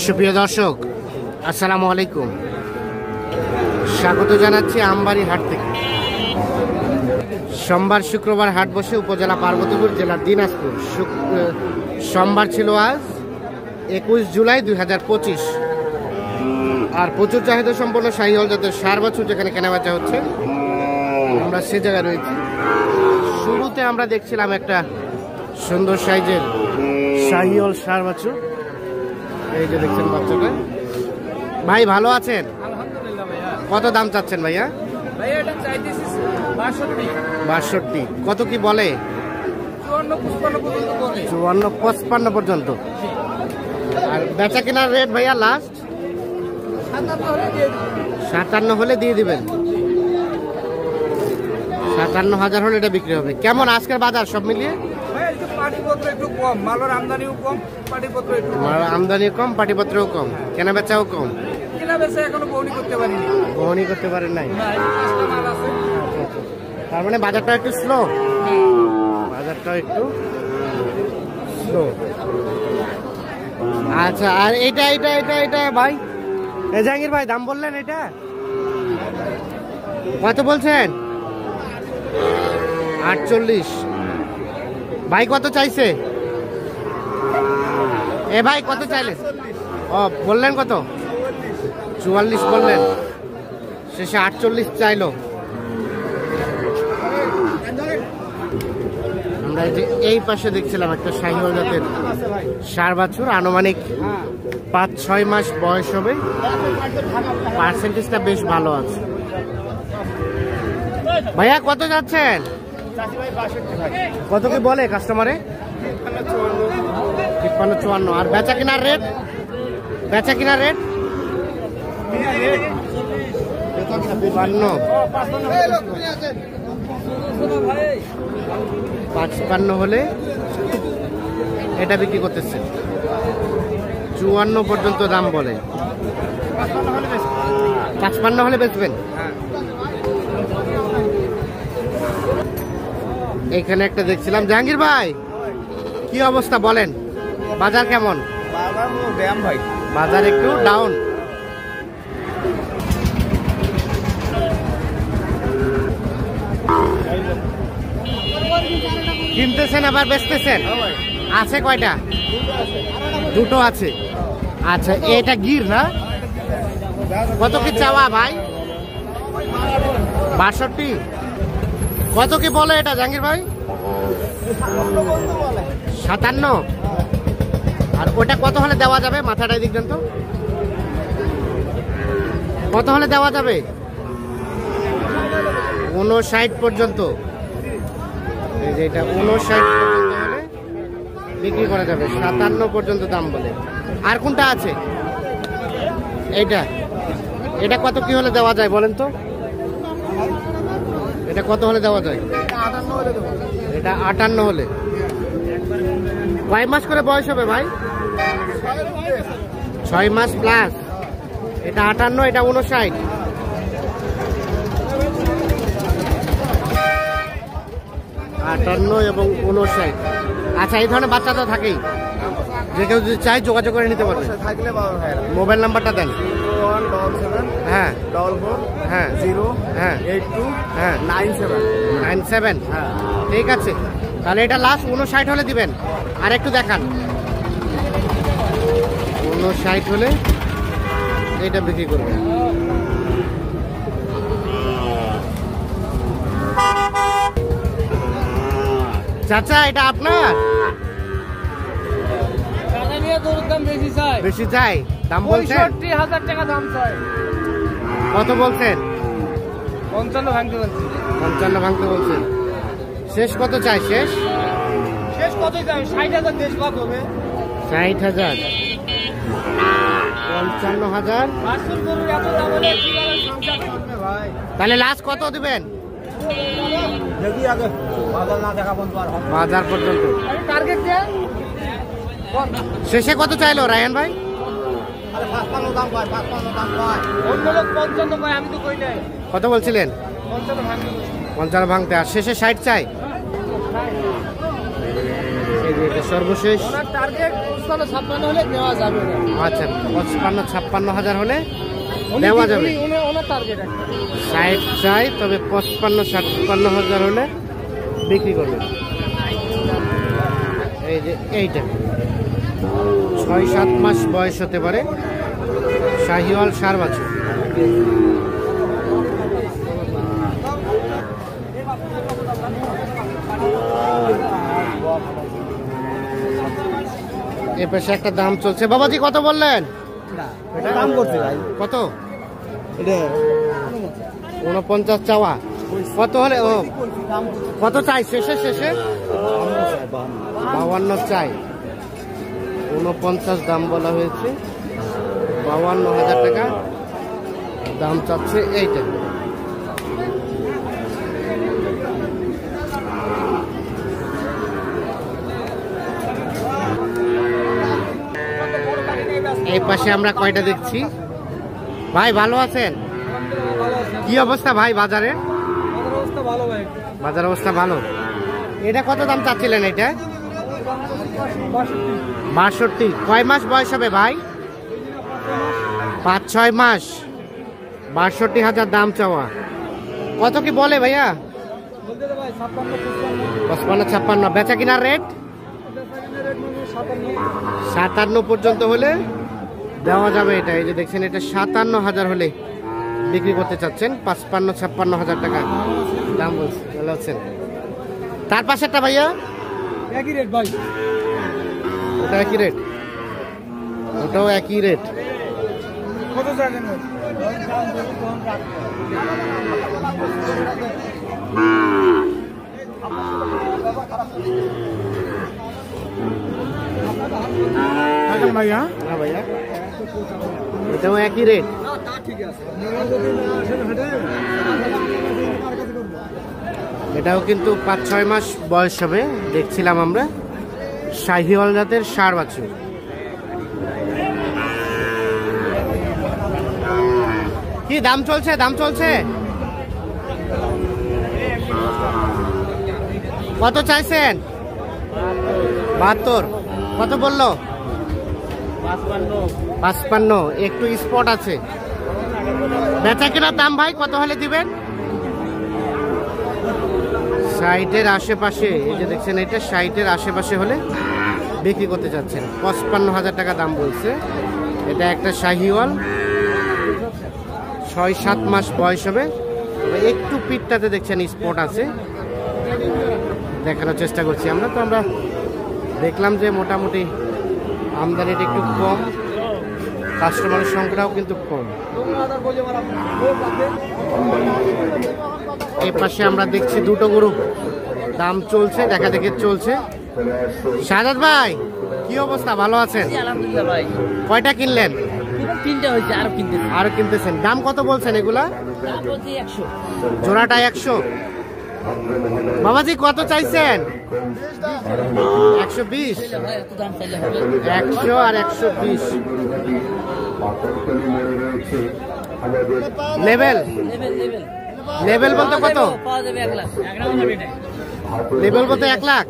সুপ্রিয় দর্শক, আসসালামু আলাইকুম। স্বাগত জানাচ্ছি আমবাড়ি হাট থেকে। সোমবার শুক্রবার হাট বসে উপজেলা পার্বতীপুর, জেলা দিনাজপুর। সোমবার ছিল আজ 21 জুলাই 2025। আর প্রচুর চাহিদা সম্পন্ন শাহিওয়াল জাতের ষাঁড় বাছুর যেখানে কেনাবেচা হচ্ছে, আমরা সে জায়গায় রয়েছি। শুরুতে আমরা দেখছিলাম একটা সুন্দর সাইজের শাহিওয়াল ষাঁড় বাছুর। এই যে দেখছেন বাচ্চাটা। ভাই ভালো আছেন? কত দাম চাচ্ছেন ভাইয়া? 62। কত কি বলে? 54-55 পর্যন্ত। আর বেচা কেনার রেট ভাইয়া লাস্ট 57 হলে দিয়ে দিবেন। 57,000 হলে এটা বিক্রি হবে। কেমন আজকের বাজার সব মিলিয়ে? আমদানিও কম, পাটিপত্রও কম, কেনা বেচাও কম। বহনি করতে পারেন নাই, তার মানে বাজারটা একটু স্লো। বাজারটা একটু স্লো। আচ্ছা, আর এটা এটা এটা এটা ভাই জাহাঙ্গীর ভাই দাম বললেন, এটা কত বলছেন? 48। ভাই কত চাইছে? এ ভাই কত চাইলেন? ও বললেন কত? 44 বললেন, শেষে 48 চাইলো। আমরা এই পাশে দেখছিলাম একটা শাহিওয়াল জাতের ষাঁড় বাছুর, আনুমানিক 5-6 মাস বয়স হবে। পার্সেন্টেজটা বেশ ভালো আছে। ভাইয়া কত যাচ্ছেন? কত কি বলে কাস্টমারে? 53-54। আর বেচা কেনার রেট? বেচা কেনার রেট 55 হলে এটা বিক্রি করতেছে। 54 পর্যন্ত দাম বলে। 55 হলে বেচবেন। এখানে একটা দেখছিলাম। জাহাঙ্গীর ভাই কি অবস্থা বলেন, বাজার কেমন? বাজার একটু ডাউন। কিনতেছেন আবার বেচতেছেন? আছে কয়টা? দুটো আছে। আচ্ছা, এটা গির না? কত কি চাওয়া ভাই? 62। কত কি বলে এটা জাহাঙ্গীর ভাই? 57। আর ওটা কত হলে দেওয়া যাবে? মাথাটাই দেখবেন তো, কত হলে দেওয়া যাবে? 59 পর্যন্ত। এই যে এটা 59 পর্যন্ত হলে বিক্রি করা যাবে। 57 পর্যন্ত দাম বলে। আর কোনটা আছে? এইটা, এটা কত কি হলে দেওয়া যায় বলেন তো? এটা কত হলে দেওয়া যায়? এটা 58 হলে। কয় মাস করে বয়স হবে ভাই? 6 মাস প্লাস। এটা 58, এটা 59। এবং 59। আচ্ছা, এই ধরনের বাচ্চা তো থাকেই, যে কেউ যদি চাই যোগাযোগ করে নিতে পারবে। মোবাইল নাম্বারটা দেন। হ্যাঁ, 0 82 97। ঠিক আছে, তাহলে এটা লাস্ট 59 হলে দিবেন। আর একটু দেখান। 59 হলে এটা বিক্রি করবেন। চাচা এটা আপনার? বেশি চাই, দাম বলছেন? 65,000 টাকা দাম চাই। কত বলছেন? 55 ভাঙতে বলছি। 55 ভাঙতে বলছেন। শেষ কত চাই? শেষ কতই চাই? 60,000 দেশ বাদ হবে। 60,000, 55,000। তাহলে লাস্ট কত দিবেন? বাজার পর্যন্ত। শেষে কত চাইলো রায়হান ভাই? কত বলছিলেন? 55 ভাঙতে। আর শেষে 60 চাই। এটা সর্বশেষ। ওনার টার্গেট 55-56 হলে দেওয়া যাবে না। আচ্ছা 55-56 হলে দেওয়া যাবে। ওনার টার্গেট 60 চাই, তবে 55-56 হাজার হলে বিক্রি করবেন। এই যে এইটা 6-7 মাস বয়স হতে পারে, শাহিওয়াল সার বাছুর। এ পাশে একটা দাম চলছে। বাবাজি কত বললেন? এটা দাম করছে ভাই কত? এটা 49 চাওয়া। কত হলে ও কত চাই? শেষে 52 চাই। 49 দাম বলা হয়েছে, 52,000 টাকা দাম চাচ্ছে এইটা। এই পাশে আমরা কয়টা দেখছি। ভাই ভালো আছেন? কি অবস্থা ভাই বাজারে? বাজার অবস্থা ভালো। এটা কত দাম চাচ্ছিলেন? এটা 62। কয় মাস বয়স হবে ভাই? 5-6 মাস। 62,000 দাম চাওয়া। কত কি বলে ভাইয়া? 55-56। বেচা কিনার রেট 57 পর্যন্ত হলে দেওয়া যাবে। এটা এই যে দেখছেন, এটা 57,000 হলে বিক্রি করতে চাচ্ছেন। 55-56,000 টাকা দাম বলছেন। তার পাশেরটা ভাইয়া একই রেট ভাই। ওটা একই রেট, ওটাও একই রেট। কত জানেন? ভাইয়া হ্যাঁ ভাইয়া, এটাও একই রেট। এটাও কিন্তু 5-6 মাস বয়স হবে, দেখছিলাম আমরা। শাহিওয়াল জাতের ষাঁড় বাছুর। কি দাম চলছে? দাম চলছে কত চাইছেন? 72। কত বললো? 55। একটু স্পট আছে। বেচা কেনার দাম ভাই কত হলে দিবেন? 60-এর আশেপাশে। এই যে দেখছেন, এটা 60-এর আশেপাশে হলে বিক্রি করতে চাচ্ছেন। 55,000 টাকা দাম বলছে। এটা একটা শাহিওয়াল, 6-7 মাস বয়স হবে। একটু পিঠটাতে দেখছেন স্পট আছে, দেখানোর চেষ্টা করছি আমরা। তো আমরা দেখলাম যে মোটামুটি আমদানিটা একটু কম, কাস্টমারের সংখ্যাও কিন্তু কম। এই পাশে আমরা দেখছি দুটো গরু দাম চলছে, দেখা দেখে চলছে। শাহাদাত ভাই কি অবস্থা? ভালো আছেন? আলহামদুলিল্লাহ ভাই। কয়টা কিনলেন? 3টা হয়েছে, আরো কিনতেছেন। দাম কত বলছেন এগুলা? 100 জোড়াটা 100। বাবাজি কত চাইছেন? 120। ভাই, এত দাম চাইলে হবে? 100 আর 120 লেভেল। লেভেল বলতে কত? পাওয়া যাবে 1 লাখ। 1 লাখ হবে না। লেভেল বলতে 1 লাখ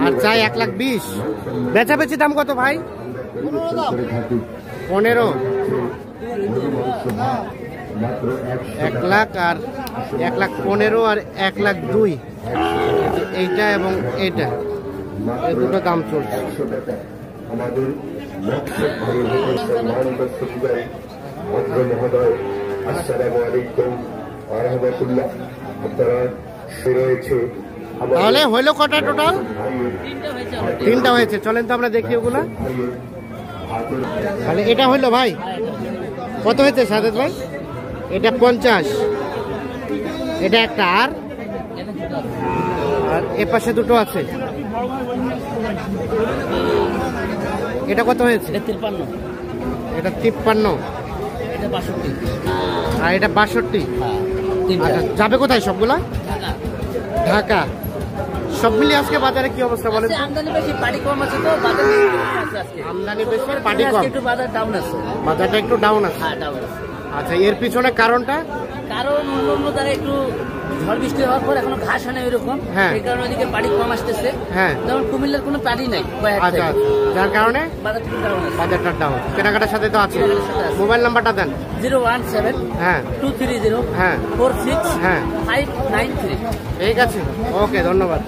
আর চাই 1,20,000। বেচাবেচি দাম কত ভাই? 15। 1 লাখ আর 1,15,000 আর 1,02,000। এইটা এবং এইটা, এই দুটো দাম চলছে। তাহলে হইলো কটা টোটাল? 3টা হয়েছে। চলেন তো আমরা দেখি ওগুলা। তাহলে এটা হইলো ভাই, কত হয়েছে সাদেত ভাই? এটা 50। এটা একটা, আর এ পাশে দুটো আছে। এটা কত হয়েছে? 53। এটা 53। এটা 62। আর এটা 62। তিনটা। আচ্ছা, যাবে কোথায় সবগুলা? ঢাকা। সব মিলিয়ে আজকে বাজারে কি অবস্থা বলেন? আমদানি বেশি, পাটি কম আছে তো বাজারে আছে আজকে। আমদানি বেশি, পাটি কম, একটু বাজার ডাউন আছে। বাজারটা একটু ডাউন আছে। হ্যাঁ, ডাউন আছে। আচ্ছা, এর পিছনে কারণটা? কারণ অন্য জায়গায় একটু ঝড় বৃষ্টি হওয়ার পর এখনো ঘাস হয় না এরকম, হ্যাঁ। এই কারণে ওইদিকে পাড়ি কম আসতেছে। হ্যাঁ। যেমন কুমিল্লার কোনো পাড়ি নাই আচ্ছা, যার কারণে বাজার বাজারটার ডাউন, কেনাকাটার সাথে তো আছে। কেনাকাটার সাথে আছে। মোবাইল নাম্বারটা দেন। 017 হ্যাঁ 230 হ্যাঁ 46 হ্যাঁ 593। ঠিক আছে, ওকে, ধন্যবাদ।